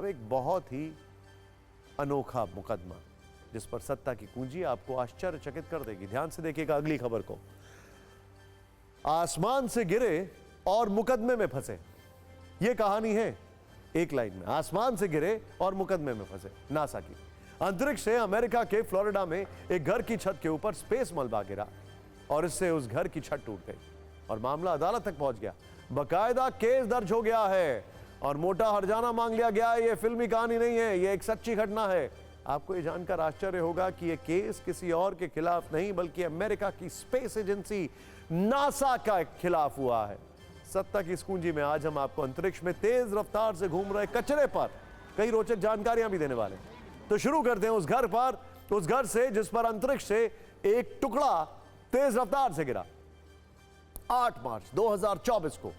अब एक बहुत ही अनोखा मुकदमा जिस पर सत्ता की कुंजी आपको आश्चर्यचकित कर देगी। ध्यान से देखिएगा अगली खबर को। आसमान से गिरे और मुकदमे में फंसे, यह कहानी है एक लाइन में। आसमान से गिरे और मुकदमे में फंसे। नासा की अंतरिक्ष से अमेरिका के फ्लोरिडा में एक घर की छत के ऊपर स्पेस मलबा गिरा और इससे उस घर की छत टूट गई और मामला अदालत तक पहुंच गया। बकायदा केस दर्ज हो गया है और मोटा हर्जाना मांग लिया गया है। यह फिल्मी कहानी नहीं है, यह एक सच्ची घटना है। आपको यह जानकर आश्चर्य होगा कि यह केस किसी और के खिलाफ नहीं बल्कि अमेरिका की स्पेस एजेंसी नासा के खिलाफ हुआ है। सत्ता की इस कुंजी में आज हम आपको अंतरिक्ष में तेज रफ्तार से घूम रहे कचरे पर कई रोचक जानकारियां भी देने वाले हैं। तो शुरू करते हैं उस घर पर, उस घर से जिस पर अंतरिक्ष से एक टुकड़ा तेज रफ्तार से गिरा। 8 मार्च 2024 को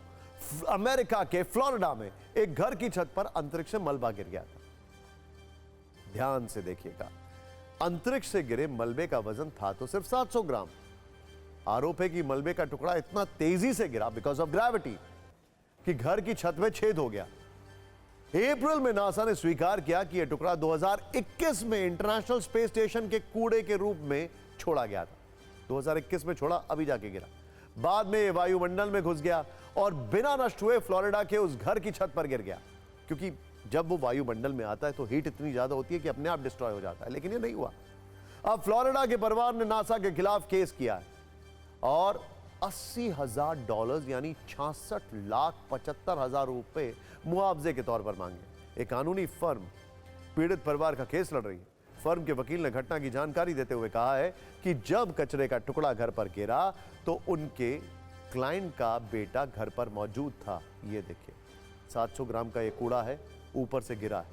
अमेरिका के फ्लोरिडा में एक घर की छत पर अंतरिक्ष से मलबा गिर गया था। ध्यान से देखिएगा, अंतरिक्ष से गिरे मलबे का वजन था तो सिर्फ 700 ग्राम। आरोप है कि मलबे का टुकड़ा इतना तेजी से गिरा बिकॉज ऑफ ग्रेविटी कि घर की छत में छेद हो गया। अप्रैल में नासा ने स्वीकार किया कि यह टुकड़ा 2021 में इंटरनेशनल स्पेस स्टेशन के कूड़े के रूप में छोड़ा गया था। 2021 में छोड़ा, अभी जाके गिरा। बाद में यह वायुमंडल में घुस गया और बिना नष्ट हुए फ्लोरिडा के उस घर की छत पर गिर गया, क्योंकि जब वो वायुमंडल में आता है तो हीट इतनी ज्यादा होती है कि अपने आप डिस्ट्रॉय हो जाता है, लेकिन ये नहीं हुआ। अब फ्लोरिडा के परिवार ने नासा के खिलाफ केस किया है और $80,000 यानी 66,75,000 रुपए मुआवजे के तौर पर मांगे। एक कानूनी फर्म पीड़ित परिवार का केस लड़ रही है। फर्म के वकील ने घटना की जानकारी देते हुए कहा है कि जब कचरे का टुकड़ा घर पर गिरा तो उनके क्लाइंट का बेटा घर पर मौजूद था। ये देखिए, 700 ग्राम का ये कूड़ा है, ऊपर से गिरा है।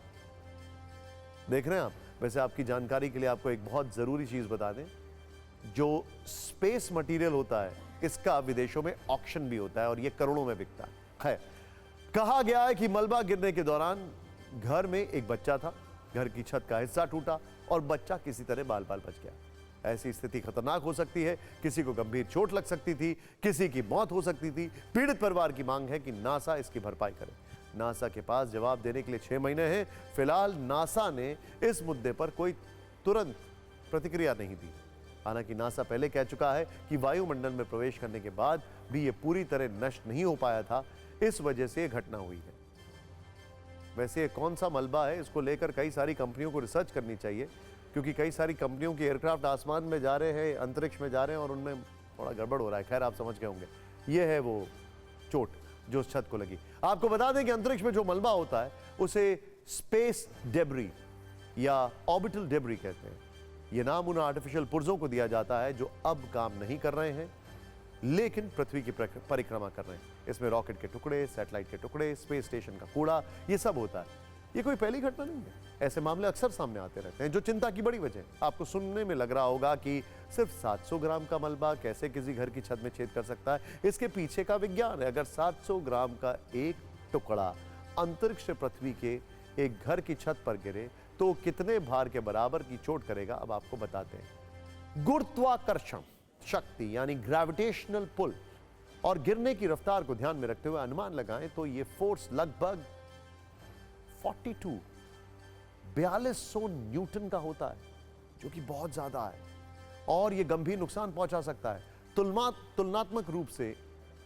देख रहे हैं आप। वैसे आपकी जानकारी के लिए आपको एक बहुत जरूरी चीज बता दें, जो स्पेस मटेरियल होता है इसका विदेशों में ऑक्शन भी होता है और यह करोड़ों में बिकता है। खैर, कहा गया है कि मलबा गिरने के दौरान घर में एक बच्चा था, घर की छत का हिस्सा टूटा और बच्चा किसी तरह बाल बाल बच गया। ऐसी स्थिति खतरनाक हो सकती है, किसी को गंभीर चोट लग सकती थी, किसी की मौत हो सकती थी। पीड़ित परिवार की मांग है कि नासा इसकी भरपाई करे। नासा के पास जवाब देने के लिए 6 महीने हैं। फिलहाल नासा ने इस मुद्दे पर कोई तुरंत प्रतिक्रिया नहीं दी। हालांकि नासा पहले कह चुका है कि वायुमंडल में प्रवेश करने के बाद भी यह पूरी तरह नष्ट नहीं हो पाया था, इस वजह से यह घटना हुई है। वैसे कौन सा मलबा है, इसको लेकर कई सारी कंपनियों को रिसर्च करनी चाहिए, क्योंकि कई सारी कंपनियों के एयरक्राफ्ट आसमान में जा रहे हैं, अंतरिक्ष में जा रहे हैं और उनमें थोड़ा गड़बड़ हो रहा है। खैर, आप समझ गए होंगे, यह है वो चोट जो उस छत को लगी। आपको बता दें कि अंतरिक्ष में जो मलबा होता है उसे स्पेस डेब्री या ऑर्बिटल डेब्री कहते हैं। यह नाम उन आर्टिफिशियल पुर्जों को दिया जाता है जो अब काम नहीं कर रहे हैं लेकिन पृथ्वी की परिक्रमा कर रहे हैं। इसमें रॉकेट के टुकड़े, सैटेलाइट के टुकड़े, स्पेस स्टेशन का कूड़ा, यह सब होता है। यह कोई पहली घटना नहीं है, ऐसे मामले अक्सर सामने आते रहते हैं, जो चिंता की बड़ी वजह है। आपको सुनने में लग रहा होगा कि सिर्फ 700 ग्राम का मलबा कैसे किसी घर की छत में छेद कर सकता है। इसके पीछे का विज्ञान है। अगर 700 ग्राम का एक टुकड़ा अंतरिक्ष से पृथ्वी के एक घर की छत पर गिरे तो कितने भार के बराबर की चोट करेगा, अब आपको बताते हैं। गुरुत्वाकर्षण शक्ति यानी ग्रेविटेशनल पुल और गिरने की रफ्तार को ध्यान में रखते हुए अनुमान लगाएं तो यह फोर्स लगभग 4200 न्यूटन का होता है, जो कि बहुत ज्यादा है और यह गंभीर नुकसान पहुंचा सकता है। तुलनात्मक रूप से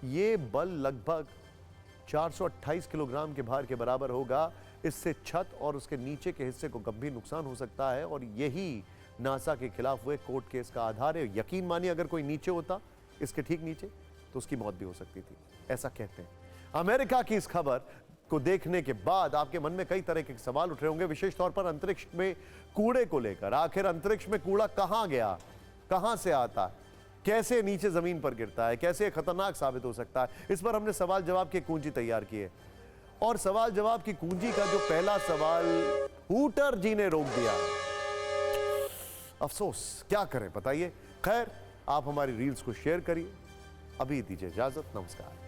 यह बल लगभग 428 किलोग्राम के भार के बराबर होगा। इससे छत और उसके नीचे के हिस्से को गंभीर नुकसान हो सकता है और यही नासा के खिलाफ हुए कोर्ट केस का आधार है। यकीन मानिए, अगर कोई नीचे होता, इसके ठीक नीचे, तो उसकी मौत भी हो सकती थी, ऐसा कहते हैं। अमेरिका की इस खबर को देखने के बाद आपके मन में कई तरह के सवाल उठ रहे होंगे, विशेष तौर पर अंतरिक्ष में कूड़े को लेकर। आखिर अंतरिक्ष में कूड़ा कहां गया, कहां से आता है, कैसे नीचे जमीन पर गिरता है, कैसे खतरनाक साबित हो सकता है। इस पर हमने सवाल जवाब की कुंजी तैयार की है और सवाल जवाब की कुंजी का जो पहला सवाल हूटर जी ने रोक दिया। अफसोस, क्या करें बताइए। खैर, आप हमारी रील्स को शेयर करिए। अभी दीजिए इजाजत, नमस्कार।